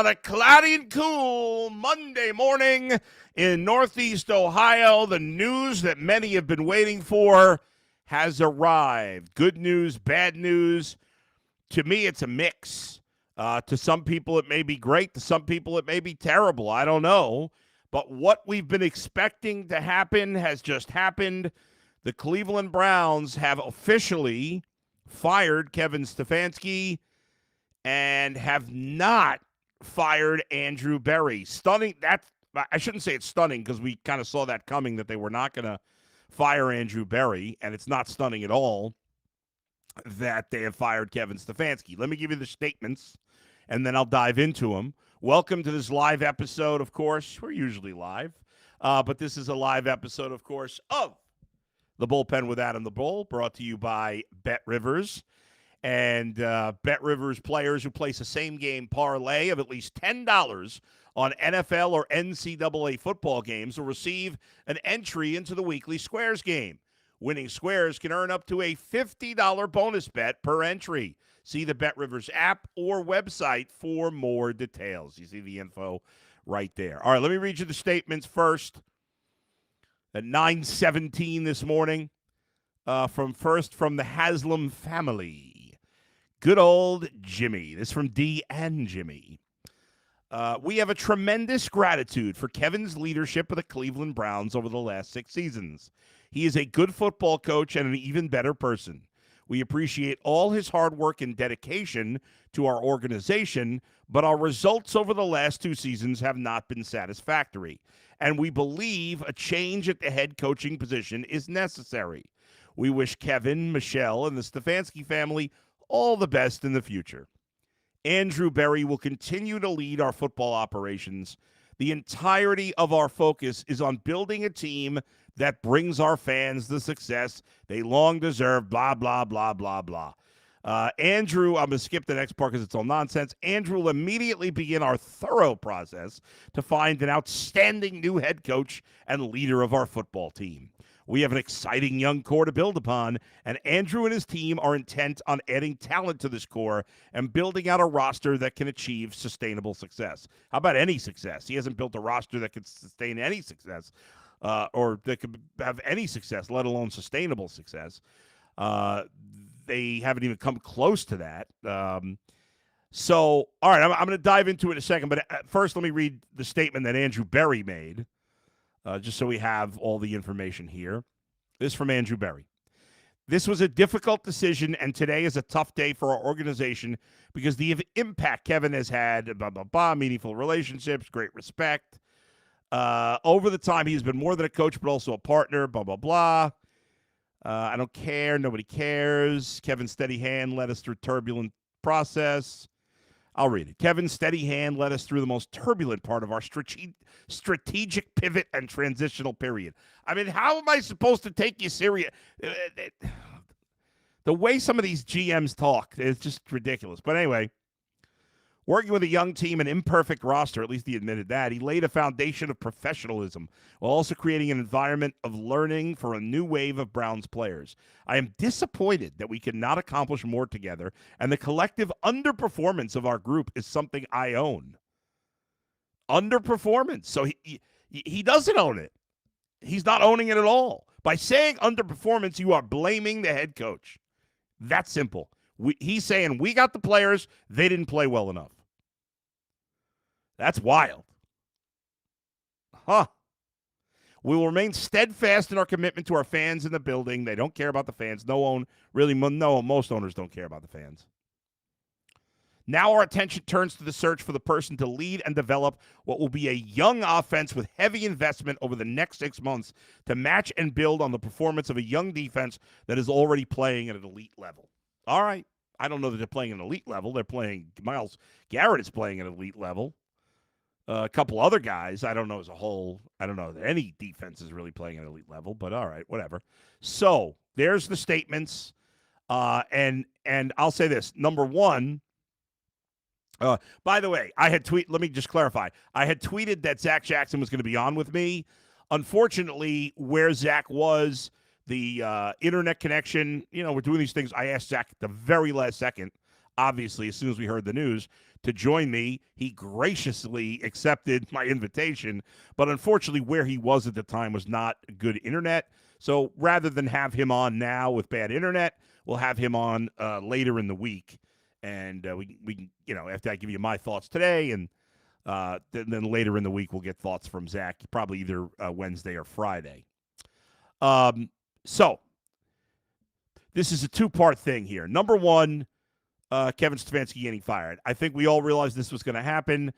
on a cloudy and cool Monday morning in Northeast Ohio. The news that many have been waiting for has arrived. Good news, bad news. To me, it's a mix. To some people, it may be great. To some people, it may be terrible. I don't know. But what we've been expecting to happen has just happened. The Cleveland Browns have officially fired Kevin Stefanski and have not fired Andrew Berry. Stunning. I shouldn't say it's stunning because we kind of saw that coming, that they were not going to fire Andrew Berry, and it's not stunning at all that they have fired Kevin Stefanski. Let me give you the statements, and then I'll dive into them. Welcome to this live episode, of course. We're usually live, but this is a live episode, of course, of the Bullpen with Adam the Bull, brought to you by Bet Rivers. And Bet Rivers players who place a same-game parlay of at least $10 on NFL or NCAA football games will receive an entry into the weekly Squares game. Winning Squares can earn up to a $50 bonus bet per entry. See the Bet Rivers app or website for more details. You see the info right there. All right, let me read you the statements first. At 9:17 this morning, from the Haslam family. Good old Jimmy. This is from D and Jimmy. We have a tremendous gratitude for Kevin's leadership of the Cleveland Browns over the last 6 seasons. He is a good football coach and an even better person. We appreciate all his hard work and dedication to our organization, but our results over the last 2 seasons have not been satisfactory, and we believe a change at the head coaching position is necessary. We wish Kevin, Michelle, and the Stefanski family all the best in the future. Andrew Berry will continue to lead our football operations. The entirety of our focus is on building a team that brings our fans the success they long deserve, blah, blah, blah, blah, blah. Andrew, I'm going to skip the next part because it's all nonsense. Andrew will immediately begin our thorough process to find an outstanding new head coach and leader of our football team. We have an exciting young core to build upon, and Andrew and his team are intent on adding talent to this core and building out a roster that can achieve sustainable success. How about any success? He hasn't built a roster that could sustain any success, or that could have any success, let alone sustainable success. They haven't even come close to that. So, all right, I'm going to dive into it in a second, but first let me read the statement that Andrew Berry made. Just so we have all the information here. This is from Andrew Berry. This was a difficult decision, and today is a tough day for our organization because the impact Kevin has had, blah, blah, blah, meaningful relationships, great respect. Over the time, he's been more than a coach, but also a partner, blah, blah, blah. I don't care. Nobody cares. Kevin's steady hand led us through turbulent process. I'll read it. Kevin's steady hand led us through the most turbulent part of our strategic pivot and transitional period. I mean, how am I supposed to take you serious? The way some of these GMs talk is just ridiculous. But anyway, working with a young team, an imperfect roster, at least he admitted that, he laid a foundation of professionalism while also creating an environment of learning for a new wave of Browns players. I am disappointed that we could not accomplish more together, and the collective underperformance of our group is something I own. Underperformance. So he doesn't own it. He's not owning it at all. By saying underperformance, you are blaming the head coach. That's simple. He's saying we got the players, they didn't play well enough. That's wild. Huh. We will remain steadfast in our commitment to our fans in the building. They don't care about the fans. Most owners don't care about the fans. Now our attention turns to the search for the person to lead and develop what will be a young offense with heavy investment over the next 6 months to match and build on the performance of a young defense that is already playing at an elite level. All right. I don't know that they're playing at an elite level. They're playing – Myles Garrett is playing at an elite level. A couple other guys, I don't know as a whole. I don't know that any defense is really playing at an elite level, but all right, whatever. So there's the statements. And I'll say this. Number one, by the way, let me just clarify. I had tweeted that Zach Jackson was going to be on with me. Unfortunately, where Zach was – the internet connection, we're doing these things. I asked Zach at the very last second. obviously, as soon as we heard the news, to join me. He graciously accepted my invitation, but unfortunately, where he was at the time was not good internet. So rather than have him on now with bad internet, we'll have him on later in the week, and we can, after I give you my thoughts today, and then later in the week we'll get thoughts from Zach, probably either Wednesday or Friday. So this is a two-part thing here. Number one, Kevin Stefanski getting fired. I think we all realized this was going to happen.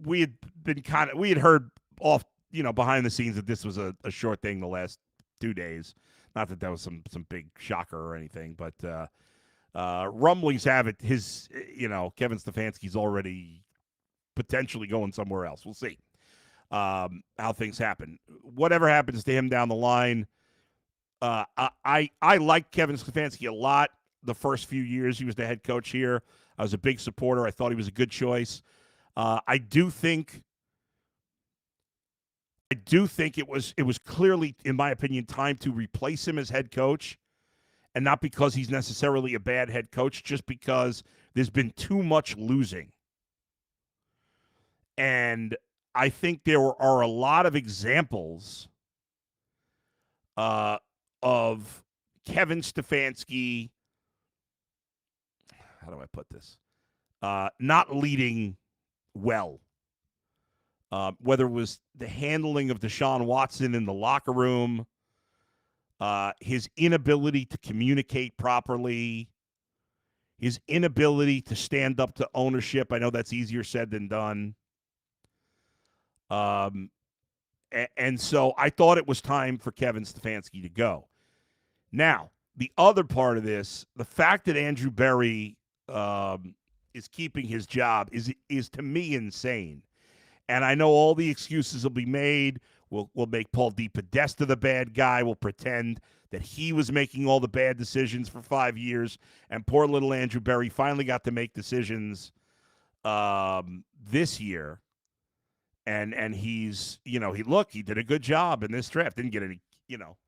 We had heard off, behind the scenes that this was a short thing the last 2 days. Not that was some big shocker or anything, but rumblings have it Kevin Stefanski's already potentially going somewhere else. We'll see how things happen. Whatever happens to him down the line, I liked Kevin Stefanski a lot the first few years he was the head coach here. I was a big supporter. I thought he was a good choice. I do think it was clearly, in my opinion, time to replace him as head coach, and not because he's necessarily a bad head coach, just because there's been too much losing. And I think there are a lot of examples of Kevin Stefanski, how do I put this, not leading well. Whether it was the handling of Deshaun Watson in the locker room, his inability to communicate properly, his inability to stand up to ownership. I know that's easier said than done. And so I thought it was time for Kevin Stefanski to go. Now, the other part of this, the fact that Andrew Berry is keeping his job is to me insane. And I know all the excuses will be made. We'll make Paul DePodesta the bad guy. We'll pretend that he was making all the bad decisions for 5 years, and poor little Andrew Berry finally got to make decisions this year. And he's, he did a good job in this draft. Didn't get any,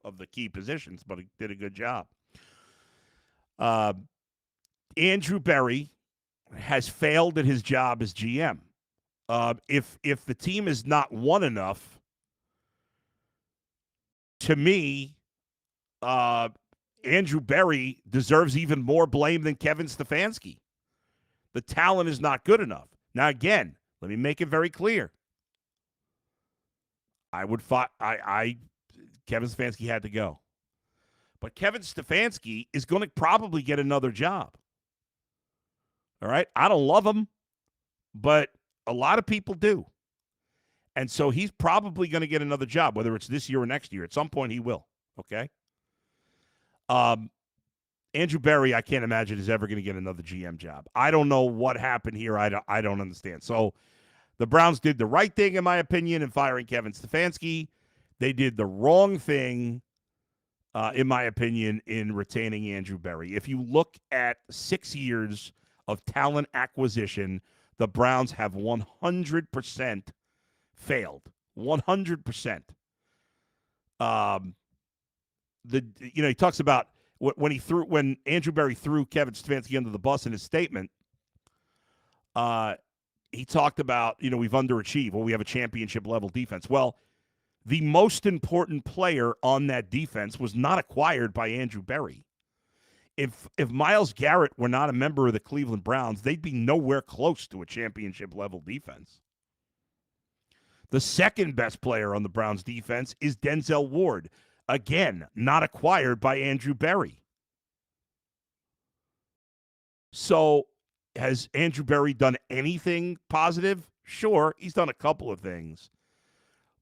of the key positions, but he did a good job. Andrew Berry has failed at his job as GM. If the team is not won enough, to me, Andrew Berry deserves even more blame than Kevin Stefanski. The talent is not good enough. Now, again, let me make it very clear. Kevin Stefanski had to go. But Kevin Stefanski is going to probably get another job. All right? I don't love him, but a lot of people do. And so he's probably going to get another job, whether it's this year or next year. At some point he will, okay? Andrew Berry, I can't imagine is ever going to get another GM job. I don't know what happened here. I don't understand. So the Browns did the right thing, in my opinion, in firing Kevin Stefanski. They did the wrong thing, in my opinion, in retaining Andrew Berry. If you look at 6 years of talent acquisition, the Browns have 100% failed. 100%. He talks about when Andrew Berry threw Kevin Stefanski under the bus in his statement. He talked about, we've underachieved. Well, we have a championship level defense. Well, the most important player on that defense was not acquired by Andrew Berry. If Myles Garrett were not a member of the Cleveland Browns, they'd be nowhere close to a championship level defense. The second best player on the Browns defense is Denzel Ward. Again, not acquired by Andrew Berry. So has Andrew Berry done anything positive? Sure, he's done a couple of things.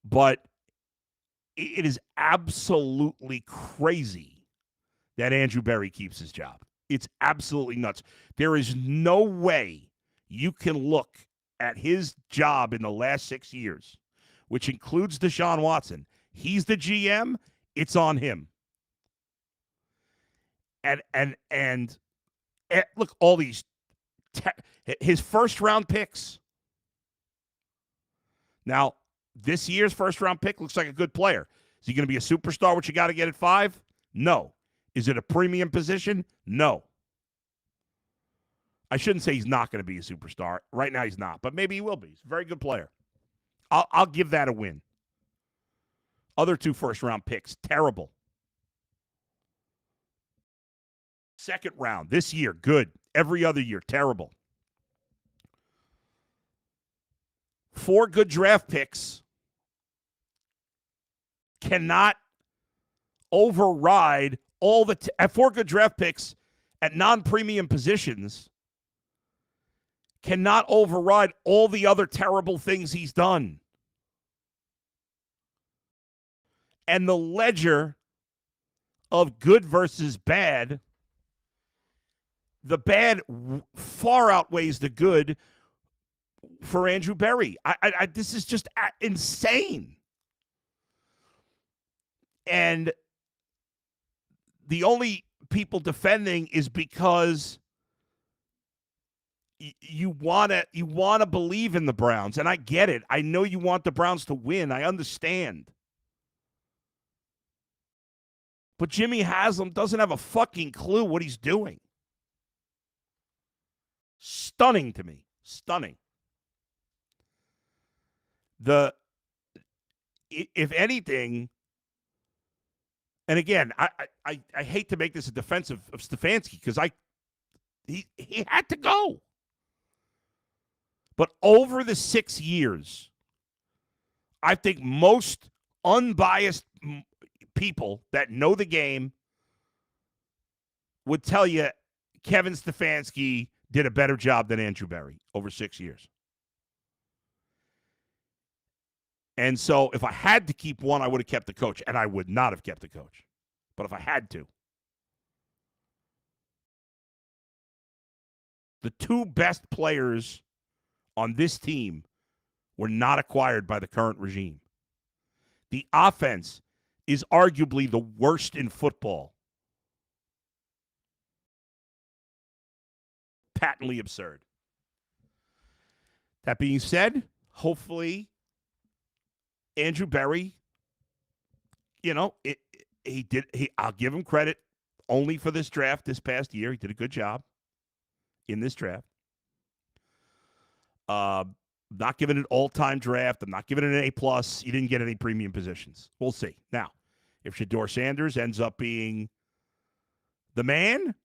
But it is absolutely crazy that Andrew Berry keeps his job. It's absolutely nuts. There is no way you can look at his job in the last 6 years, which includes Deshaun Watson. He's the GM. It's on him. And look, all these his first round picks. Now, this year's first round pick looks like a good player. Is he going to be a superstar, which you got to get at 5? No. Is it a premium position? No. I shouldn't say he's not going to be a superstar. Right now he's not, but maybe he will be. He's a very good player. I'll give that a win. Other 2 first-round picks, terrible. Second round, this year, good. Every other year, terrible. 4 good draft picks cannot override all the 4 good draft picks at non-premium positions cannot override all the other terrible things he's done. And the ledger of good versus bad, the bad far outweighs the good for Andrew Berry. This is just insane. And the only people defending is because you want to believe in the Browns, and I get it. I know you want the Browns to win. I understand. But Jimmy Haslam doesn't have a fucking clue what he's doing. Stunning to me. Stunning. If anything, and again, I hate to make this a defense of Stefanski because he had to go. But over the 6 years, I think most unbiased people that know the game would tell you Kevin Stefanski did a better job than Andrew Berry over 6 years. And so if I had to keep one, I would have kept the coach, and I would not have kept the coach. But if I had to. The 2 best players on this team were not acquired by the current regime. The offense is arguably the worst in football. Patently absurd. That being said, hopefully Andrew Berry, I'll give him credit only for this draft this past year. He did a good job in this draft. Not giving it an all-time draft. I'm not giving it an A+. He didn't get any premium positions. We'll see. Now, if Shedeur Sanders ends up being the man,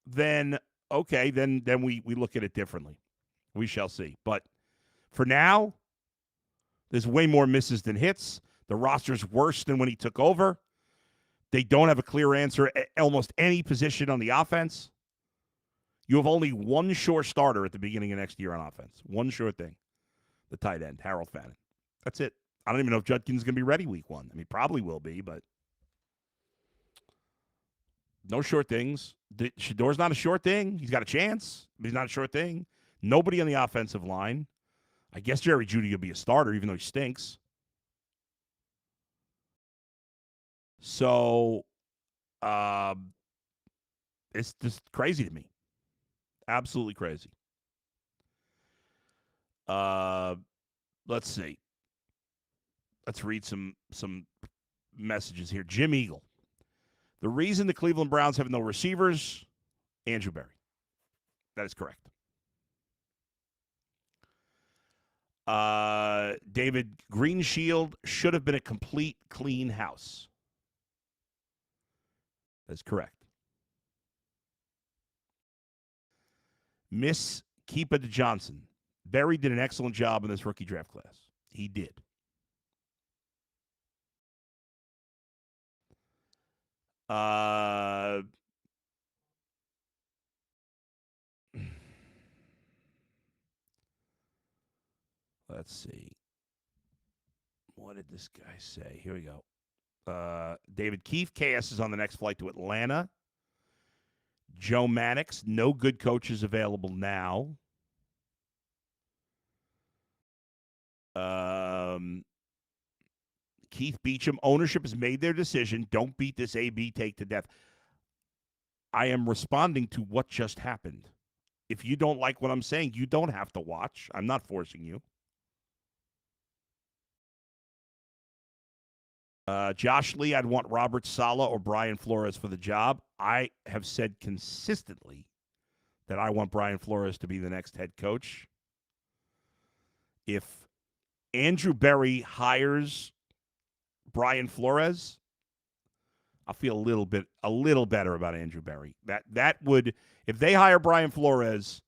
then okay, then we look at it differently. We shall see. But for now, there's way more misses than hits. The roster's worse than when he took over. They don't have a clear answer at almost any position on the offense. You have only one sure starter at the beginning of next year on offense. One sure thing. The tight end, Harold Fannin. That's it. I don't even know if Judkins is going to be ready week 1. I mean, probably will be, but no sure things. Shador's not a sure thing. He's got a chance, but he's not a sure thing. Nobody on the offensive line. I guess Jerry Jeudy will be a starter, even though he stinks. So, it's just crazy to me. Absolutely crazy. Let's see. Let's read some messages here. Jim Eagle. The reason the Cleveland Browns have no receivers, Andrew Berry. That is correct. David Greenshield should have been a complete clean house. That's correct. Miss Keepa Johnson. Berry did an excellent job in this rookie draft class. He did. Let's see. What did this guy say? Here we go. David Keefe, KS is on the next flight to Atlanta. Joe Mannix, no good coaches available now. Keith Beacham, ownership has made their decision. Don't beat this AB take to death. I am responding to what just happened. If you don't like what I'm saying, you don't have to watch. I'm not forcing you. Josh Lee, I'd want Robert Saleh or Brian Flores for the job. I have said consistently that I want Brian Flores to be the next head coach. If Andrew Berry hires Brian Flores, I'll feel a little better about Andrew Berry. That would, if they hire Brian Flores,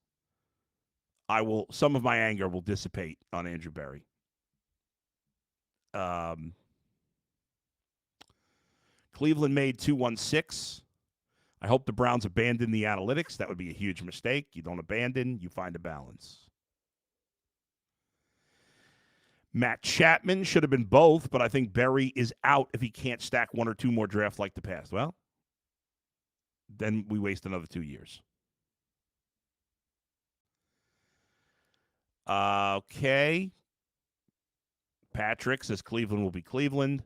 some of my anger will dissipate on Andrew Berry. Cleveland made 216. I hope the Browns abandon the analytics. That would be a huge mistake. You don't abandon, you find a balance. Matt Chapman should have been both, but I think Berry is out if he can't stack one or two more drafts like the past. Well, then we waste another 2 years. Okay. Patrick says Cleveland will be Cleveland.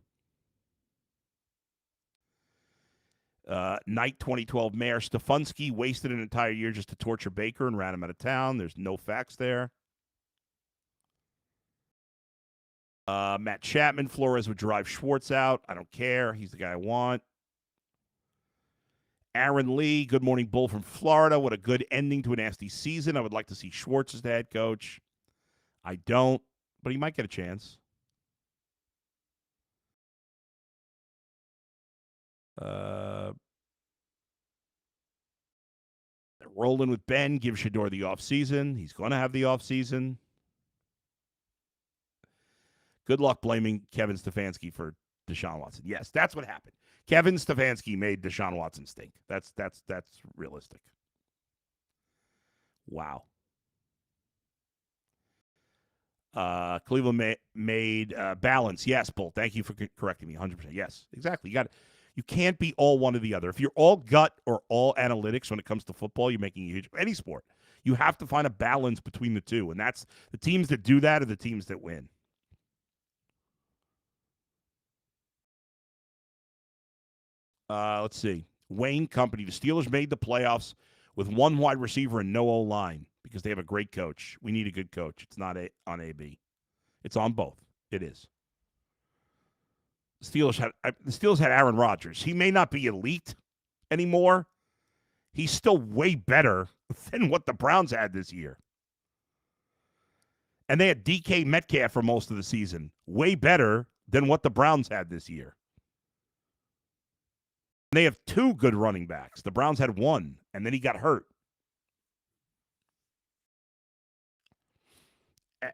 Knight 2012 Mayor Stefanski wasted an entire year just to torture Baker and ran him out of town. There's no facts there. Matt Chapman, Flores would drive Schwartz out. I don't care. He's the guy I want. Aaron Lee, good morning, Bull from Florida. What a good ending to a nasty season. I would like to see Schwartz as the head coach. I don't, but he might get a chance. Rolling with Ben, give Shador the offseason. He's going to have the offseason. Good luck blaming Kevin Stefanski for Deshaun Watson. Yes, that's what happened. Kevin Stefanski made Deshaun Watson stink. That's realistic. Wow. Cleveland made balance. Yes, Bull. Thank you for correcting me. 100%. Yes, exactly. You can't be all one or the other. If you're all gut or all analytics when it comes to football, you're making a huge any sport. You have to find a balance between the two, and that's the teams that do that are the teams that win. Let's see. Wayne Company. The Steelers made the playoffs with one wide receiver and no O-line because they have a great coach. We need a good coach. It's not on AB. It's on both. It is. The Steelers had Aaron Rodgers. He may not be elite anymore. He's still way better than what the Browns had this year. And they had DK Metcalf for most of the season. Way better than what the Browns had this year. And they have two good running backs. The Browns had one, and then he got hurt.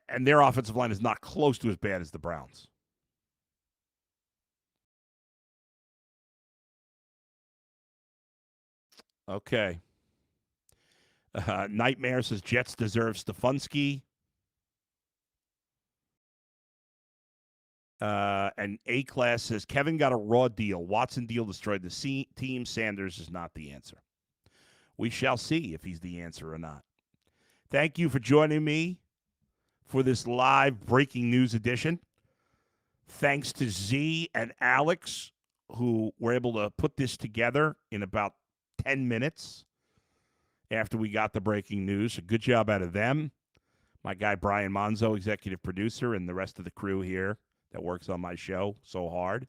And their offensive line is not close to as bad as the Browns. Okay. Nightmare says Jets deserve Stefanski. And A-Class says Kevin got a raw deal. Watson deal destroyed the team. Sanders is not the answer. We shall see if he's the answer or not. Thank you for joining me for this live breaking news edition. Thanks to Z and Alex, who were able to put this together in about 10 minutes after we got the breaking news. A good job out of them. My guy Brian Monzo, executive producer, and the rest of the crew here that works on my show so hard.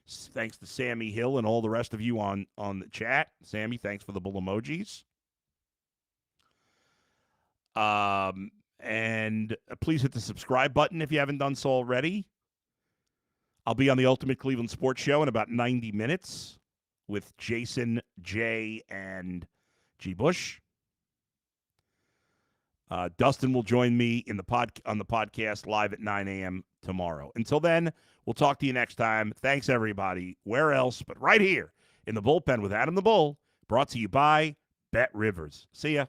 Thanks to Sammy Hill and all the rest of you on the chat. Sammy, thanks for the bull emojis. And please hit the subscribe button if you haven't done so already. I'll be on the Ultimate Cleveland Sports Show in about 90 minutes with Jason, Jay, and G. Bush. Dustin will join me on the podcast live at 9 a.m. tomorrow. Until then, we'll talk to you next time. Thanks, everybody. Where else but right here in the Bullpen with Adam the Bull, brought to you by Bet Rivers. See ya.